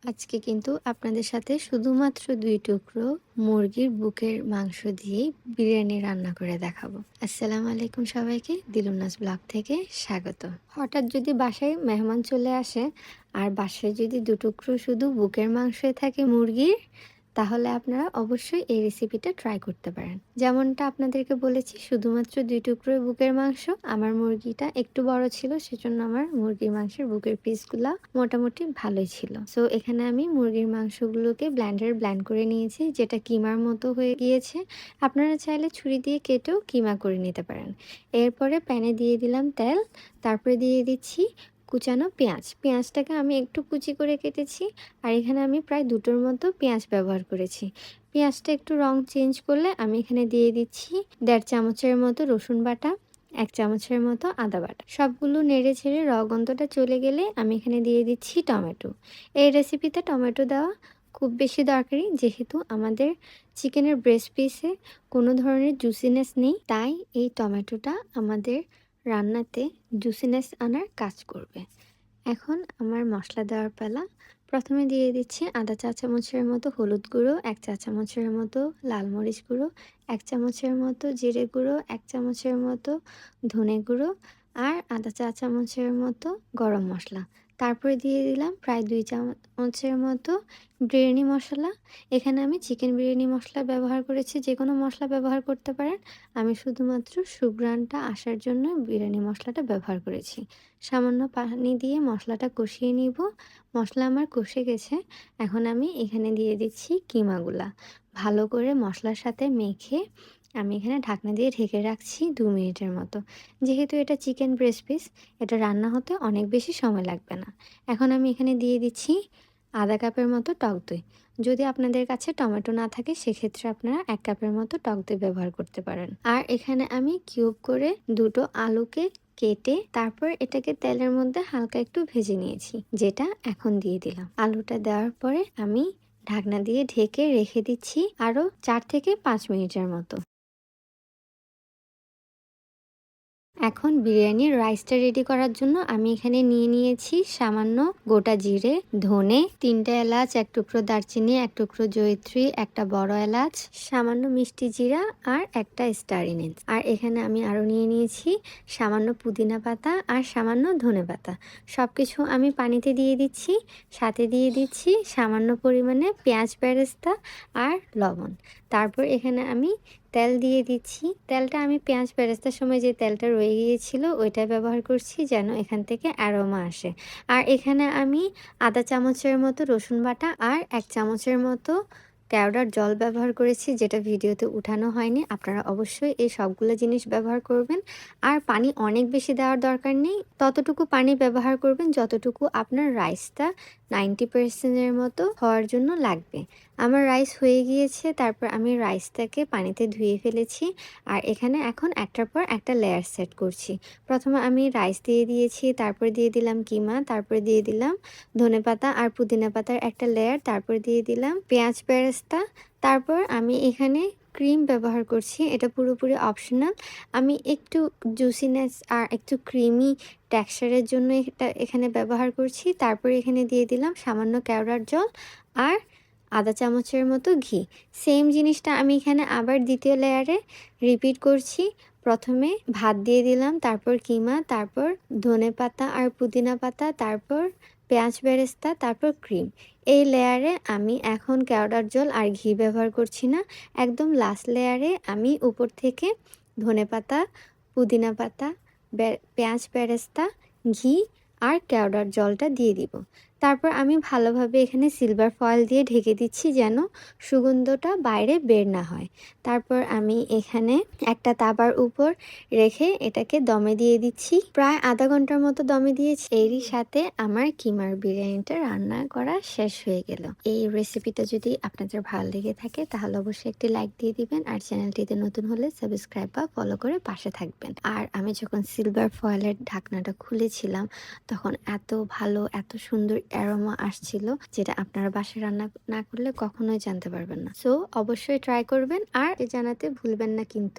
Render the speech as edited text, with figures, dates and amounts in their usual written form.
আজকে কিন্তু আপনাদের সাথে শুধুমাত্র ২ টুকরো মুরগির বুকের মাংস দিয়েই বিরিয়ানি রান্না করে দেখাবো। আসসালামু আলাইকুম সবাইকে, দিলুমনাস ব্লগ থেকে স্বাগত। হঠাৎ যদি বাসায় মেহমান চলে আসে আর বাসায় যদি ২ টুকরো শুধু বুকের মাংসই থাকে মুরগির, তাহলে আপনারা অবশ্যই এই রেসিপিটা ট্রাই করতে পারেন। যেমনটা আপনাদেরকে বলেছি, শুধুমাত্র ২ টুকরো বুকের মাংস। আমার মুরগিটা একটু বড় ছিল, সেজন্য আমার মুরগির মাংসের বুকের পিসগুলা মোটামুটি ভালোই ছিল। সো এখানে আমি মুরগির মাংসগুলোকে ব্ল্যান্ড করে নিয়েছি, যেটা কিমার মতো হয়ে গিয়েছে। আপনারা চাইলে ছুরি দিয়ে কেটেও কিমা করে নিতে পারেন। এরপরে প্যানে দিয়ে দিলাম তেল, তারপরে দিয়ে দিচ্ছি কুচানো পেঁয়াজ। পেঁয়াজটাকে আমি একটু কুচি করে কেটেছি, আর এখানে আমি প্রায় ২টোর মতো পেঁয়াজ ব্যবহার করেছি। পেঁয়াজটা একটু রং চেঞ্জ করলে আমি এখানে দিয়ে দিচ্ছি ১.৫ চামচের মতো রসুন বাটা, ১ চামচের মতো আদা বাটা। সবগুলো নেড়ে ছেড়ে গন্ধটা চলে গেলে আমি এখানে দিয়ে দিচ্ছি টমেটো। এই রেসিপিতে টমেটো দেওয়া খুব বেশি দরকারি, যেহেতু আমাদের চিকেনের ব্রেস্ট পিসে কোনো ধরনের জুসিনেস নেই, তাই এই টমেটোটা আমাদের রান্নাতে জুসিনেস আনার কাজ করবে। এখন আমার মশলা দেওয়ার পালা। প্রথমে দিয়ে দিচ্ছি আধা চা চামচের মতো হলুদ গুঁড়ো, ১ চা চামচের মতো লাল মরিচ গুঁড়ো, ১ চামচের মতো জিরে গুঁড়ো, ১ চামচের মতো ধনে গুঁড়ো, আর আধা চা চামচের মতো গরম মশলা। তারপরে দিয়ে দিলাম প্রায় ২ চামচের মতো বিরিয়ানি মশলা। এখানে আমি চিকেন বিরিয়ানি মশলা ব্যবহার করেছি, যে কোনো মশলা ব্যবহার করতে পারেন। আমি শুধুমাত্র সুঘ্রাণটা আসার জন্য বিরিয়ানি মশলাটা ব্যবহার করেছি। সামান্য পানি দিয়ে মশলাটা কষিয়ে নিব। মশলা আমার কষে গেছে। এখন আমি এখানে দিয়ে দিচ্ছি কিমাগুলা। ভালো করে মশলার সাথে মেখে আমি এখানে ঢাকনা দিয়ে ঢেকে রাখছি ২ মিনিটের মতো। যেহেতু এটা চিকেন ব্রেস্ট পিস, এটা রান্না হতে অনেক বেশি সময় লাগবে না। এখন আমি এখানে দিয়ে দিচ্ছি আধা কাপের মতো টক দই। যদি আপনাদের কাছে টমেটো না থাকে, সেক্ষেত্রে আপনারা ১ কাপের মতো টক দই ব্যবহার করতে পারেন। আর এখানে আমি কিউব করে ২টো আলুকে কেটে তারপর এটাকে তেলের মধ্যে হালকা একটু ভেজে নিয়েছি, যেটা এখন দিয়ে দিলাম। আলুটা দেওয়ার পরে আমি ঢাকনা দিয়ে ঢেকে রেখে দিচ্ছি আরও ৪ থেকে ৫ মিনিটের মতো। এখন বিরিয়ানির রাইসটা রেডি করার জন্য আমি এখানে নিয়ে নিয়েছি সামান্য গোটা জিরে, ধনে, ৩টা এলাচ, ১ টুকরো দারচিনি, ১ টুকরো জয়িত্রী, একটা বড় এলাচ, সামান্য মিষ্টি জিরা আর একটা স্টার এনিজ। আর এখানে আমি আরও নিয়ে নিয়েছি সামান্য পুদিনা পাতা আর সামান্য ধনে পাতা। সব কিছু আমি পানিতে দিয়ে দিচ্ছি, সাথে দিয়ে দিচ্ছি সামান্য পরিমাণে পেঁয়াজ বেরেস্তা আর লবণ। তারপর এখানে আমি তেল দিয়ে দিচ্ছি। তেলটা আমি পেঁয়াজ বেরেস্তার সময় যে তেলটা রয়ে গিয়েছিল ওইটা ব্যবহার করছি, যেন এখান থেকে অ্যারোমা আসে। আর এখানে আমি আধা চামচের মতো রসুন বাটা আর ১ চামচের মতো কেওড়ার জল ব্যবহার করেছি, যেটা ভিডিওতে উঠানো হয়নি। আপনারা অবশ্যই এই সবগুলো জিনিস ব্যবহার করবেন। আর পানি অনেক বেশি দেওয়ার দরকার নেই, ততটুকু পানি ব্যবহার করবেন যতটুকু আপনার রাইসটা 90% এর মতো হওয়ার জন্য লাগবে। আমার রাইস হয়ে গিয়েছে, তারপর আমি রাইসটাকে পানিতে ধুয়ে ফেলেছি। আর এখানে এখন একটার পর একটা লেয়ার সেট করছি। প্রথমে আমি রাইস দিয়ে দিয়েছি, তারপরে দিয়ে দিলাম কিমা, তারপরে দিয়ে দিলাম ধনেপাতা আর পুদিনা পাতার একটা লেয়ার, তারপর দিয়ে দিলাম পেঁয়াজ বেরেস্তা। তারপর আমি এখানে ক্রিম ব্যবহার করছি, এটা পুরোপুরি অপশনাল। আমি একটু জুসিনেস আর একটু ক্রিমি টেক্সচারের জন্য এটা এখানে ব্যবহার করছি। তারপর এখানে দিয়ে দিলাম সামান্য কেওড়ার জল আর আধা চামচের মতো ঘি। সেম জিনিসটা আমি এখানে আবার দ্বিতীয় লেয়ারে রিপিট করছি। প্রথমে ভাত দিয়ে দিলাম, তারপর কিমা, তারপর ধনেপাতা আর পুদিনা পাতা, তারপর পেঁয়াজ বেরেস্তা, তারপর ক্রিম। এই লেয়ারে আমি এখন কেওড়ার জল আর ঘি ব্যবহার করছি না। একদম লাস্ট লেয়ারে আমি উপর থেকে ধনেপাতা, পুদিনা পাতা, পেঁয়াজ বেরেস্তা, ঘি আর কেওড়ার জলটা দিয়ে দিব। তারপর আমি ভালোভাবে এখানে সিলভার ফয়েল দিয়ে ঢেকে দিচ্ছি, যেন সুগন্ধটা বাইরে বের না হয়। তারপর আমি এখানে একটা তাবার উপর রেখে এটাকে দমে দিয়ে দিচ্ছি। প্রায় আধা ঘন্টার মতো দমে দিয়েছি। এরই সাথে আমার কিমার বিরিয়ানিটা রান্না করা শেষ হয়ে গেল। এই রেসিপিটা যদি আপনাদের ভালো লেগে থাকে, তাহলে অবশ্যই একটি লাইক দিয়ে দিবেন। আর চ্যানেলটিতে নতুন হলে সাবস্ক্রাইব বা ফলো করে পাশে থাকবেন। আর আমি যখন সিলভার ফয়েলের ঢাকনাটা খুলেছিলাম, তখন এত ভালো, এত সুন্দর অ্যারোমা আসছিল, যেটা আপনারা বাসায় রান্না না করলে কখনোই জানতে পারবেন না। সো অবশ্যই ট্রাই করবেন আর জানাতে ভুলবেন না কিন্তু।